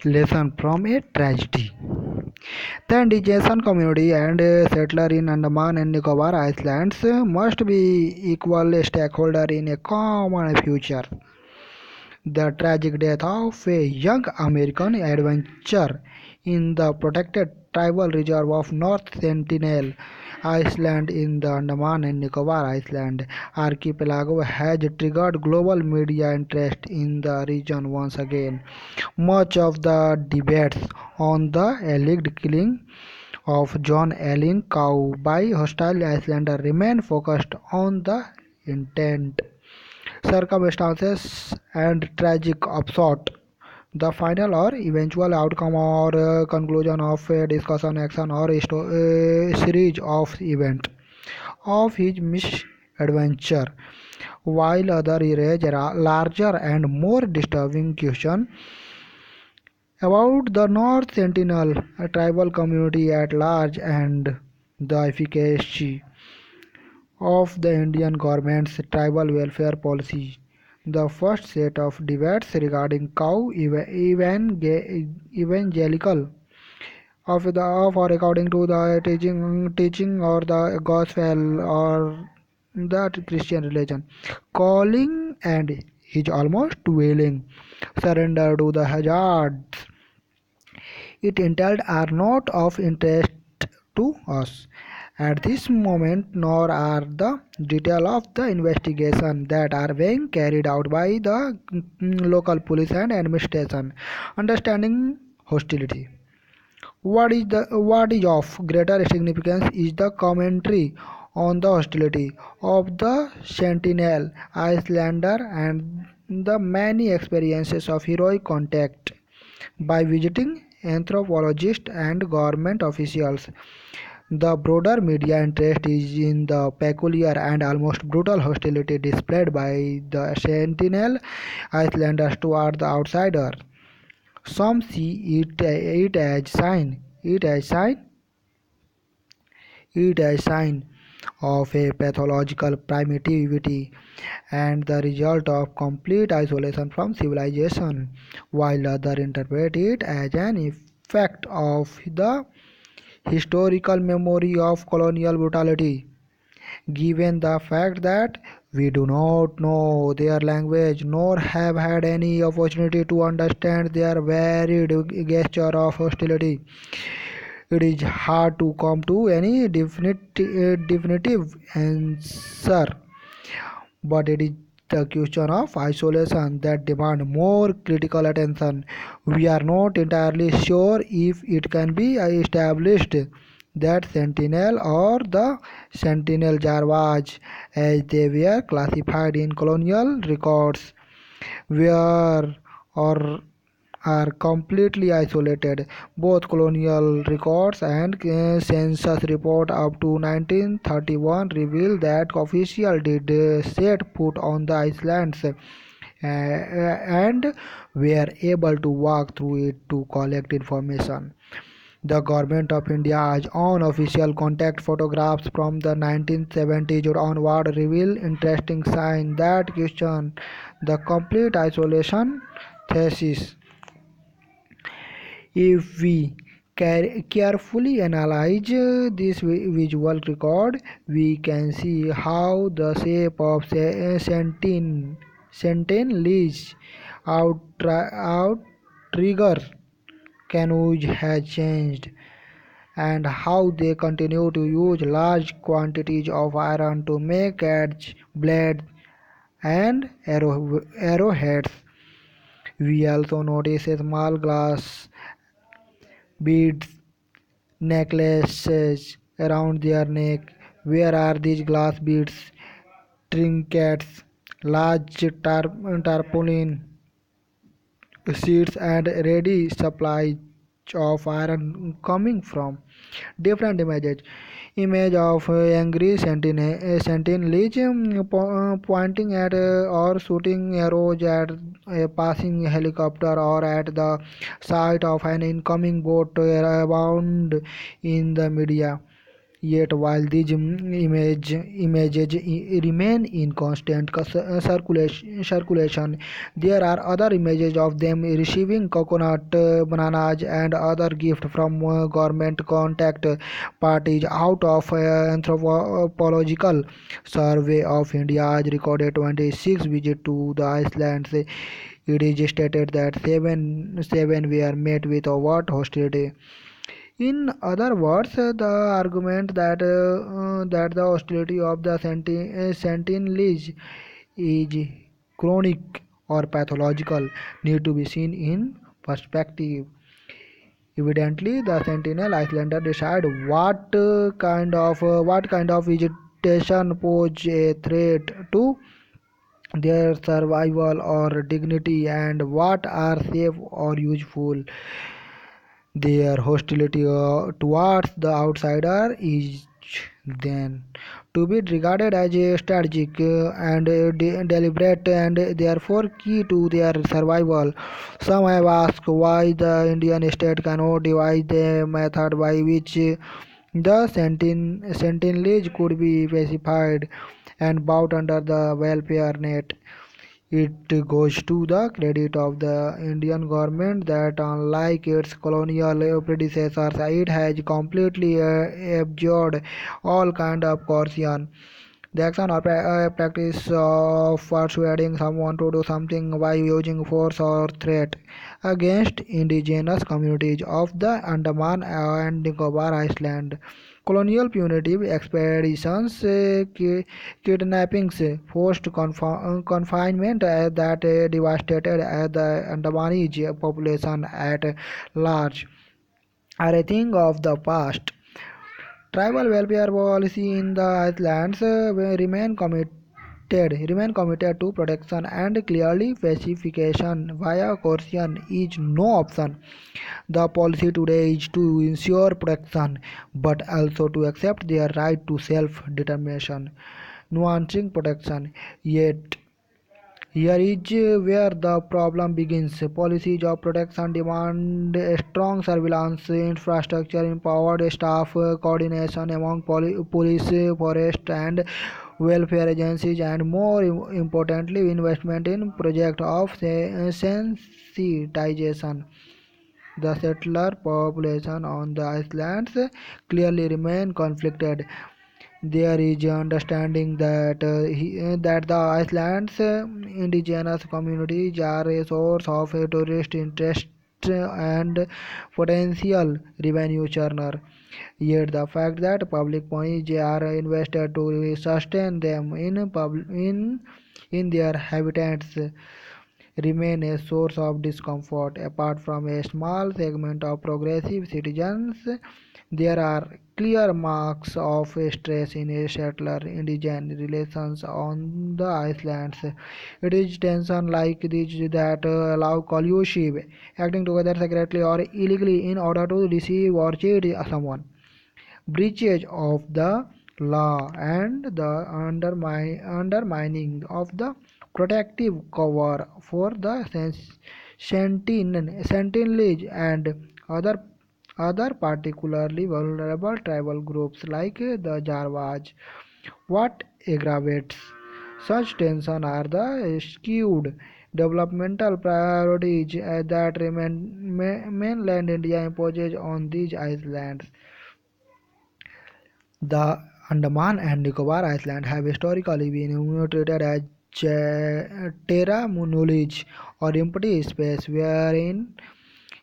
Lesson from a tragedy. The indigenous community and settler in Andaman and Nicobar Islands must be equal stakeholder in a common future. The tragic death of a young American adventurer in the protected tribal reserve of North Sentinel Island in the Andaman and Nicobar Island archipelago has triggered global media interest in the region once again. Much of the debates on the alleged killing of John Allen Cow by hostile Islander remain focused on the intent, circumstances, and tragic upshot. The final or eventual outcome or conclusion of a discussion, action, or series of events of his misadventure, while other raise larger and more disturbing question about the North Sentinel, a tribal community at large, and the efficacy of the Indian government's tribal welfare policy. The first set of debates regarding cow evangelical of or according to the teaching or the gospel or the Christian religion, calling and is almost willing surrender to the hazards it entailed are not of interest to us at this moment, nor are the details of the investigation that are being carried out by the local police and administration. Understanding hostility. What is of greater significance is the commentary on the hostility of the Sentinel Islander and the many experiences of heroic contact by visiting anthropologists and government officials. The broader media interest is in the peculiar and almost brutal hostility displayed by the Sentinel Islanders toward the outsider. Some see it as sign of a pathological primitivity and the result of complete isolation from civilization, while others interpret it as an effect of the historical memory of colonial brutality. Given the fact that we do not know their language nor have had any opportunity to understand their varied gesture of hostility, it is hard to come to any definitive answer. But it is the question of isolation that demand more critical attention. We are not entirely sure if it can be established that Sentinel or the Sentinel Jarvas, as they were classified in colonial records, were or are completely isolated. Both colonial records and census report up to 1931 reveal that officials did set foot on the islands and were able to walk through it to collect information. The Government of India's own official contact photographs from the 1970s onward reveal interesting signs that question the complete isolation thesis. If we carefully analyze this visual record, we can see how the shape of Sentinel's outrigger canoes has changed, and how they continue to use large quantities of iron to make edge blades and arrowheads. We also notice a small glass beads necklaces around their neck. Where are these glass beads, trinkets, large tarpaulin sheets, and ready supplies of iron coming from? Different images. Image of angry sentinels pointing at or shooting arrows at a passing helicopter or at the sight of an incoming boat abound in the media. Yet, while these images remain in constant circulation, there are other images of them receiving coconut, bananas, and other gifts from government contact parties. Out of anthropological survey of India's recorded 26 visits to the islands, it is stated that seven were met with overt hostility. In other words, the argument that the hostility of the Sentinels is chronic or pathological need to be seen in perspective. Evidently, the Sentinel Islander decide what kind of vegetation pose a threat to their survival or dignity, and what are safe or useful. Their hostility towards the outsider is then to be regarded as a strategic and deliberate and therefore key to their survival. Some have asked why the Indian state cannot devise a method by which the sentinels could be pacified and brought under the welfare net. It goes to the credit of the Indian government that, unlike its colonial predecessors, it has completely abjured all kind of coercion. The action or practice of persuading someone to do something by using force or threat against indigenous communities of the Andaman and Nicobar Island. Colonial punitive expeditions, kidnappings, forced confinement that devastated the Andamanese population at large are a thing of the past. Tribal welfare policy in the islands remain committed to protection, and clearly pacification via coercion is no option. The policy today is to ensure protection but also to accept their right to self-determination, nuancing protection. Yet here is where the problem begins. Policies of protection demand a strong surveillance infrastructure, empowered staff, coordination among police, forest, and welfare agencies, and more importantly, investment in projects of sensitization. The settler population on the islands clearly remain conflicted. There is understanding that the island's indigenous communities are a source of tourist interest and potential revenue churner. Yet the fact that public monies are invested to sustain them in their habitats remain a source of discomfort. Apart from a small segment of progressive citizens, there are clear marks of stress in a settler-indigenous relations on the islands. It is tension like this that allow collusive acting together secretly or illegally in order to deceive or cheat someone, breaches of the law, and the undermining of the protective cover for the sentinels and other particularly vulnerable tribal groups like the Jarvas. What aggravates such tension are the skewed developmental priorities that mainland India imposes on these islands. The Andaman and Nicobar Islands have historically been treated as terra nullius or empty space wherein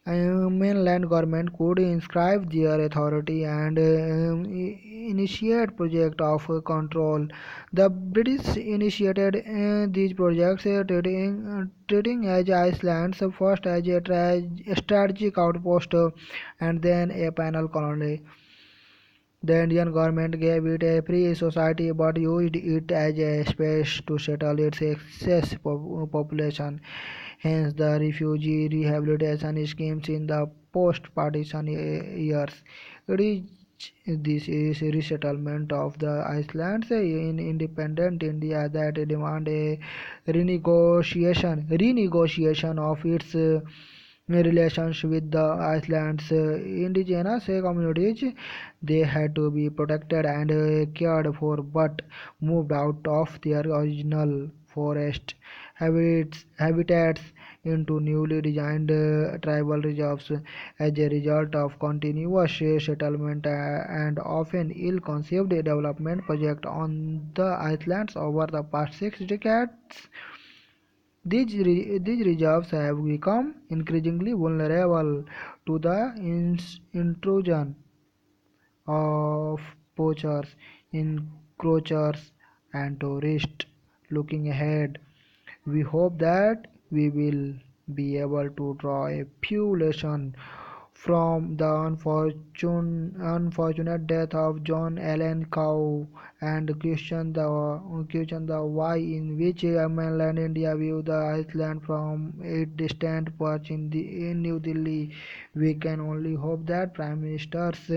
mainland government could inscribe their authority and initiate project of control. The British initiated these projects, treating as Iceland's first as a strategic outpost and then a penal colony. The Indian government gave it a free society but used it as a space to settle its excess population. Hence, the refugee rehabilitation schemes in the post-partition years. It is this is resettlement of the islands in independent India that demand a renegotiation of its relations with the Iceland's indigenous communities. They had to be protected and cared for, but moved out of their original forest habitats into newly designed tribal reserves as a result of continuous settlement and often ill-conceived development projects on the islands over the past 6 decades. These reserves have become increasingly vulnerable to the intrusion of poachers, encroachers, and tourists. Looking ahead, we hope that we will be able to draw a few lessons from the unfortunate death of John Allen Coe and question the why in which mainland India view the island from a distant perch in New Delhi. We can only hope that Prime Minister's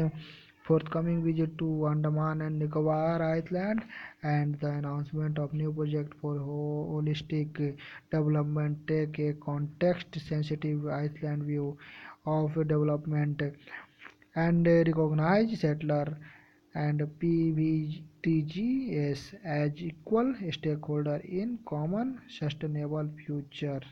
forthcoming visit to Andaman and Nicobar Island and the announcement of new project for holistic development take a context-sensitive Iceland view of development and recognize settler and PVTGs as equal stakeholder in common sustainable future.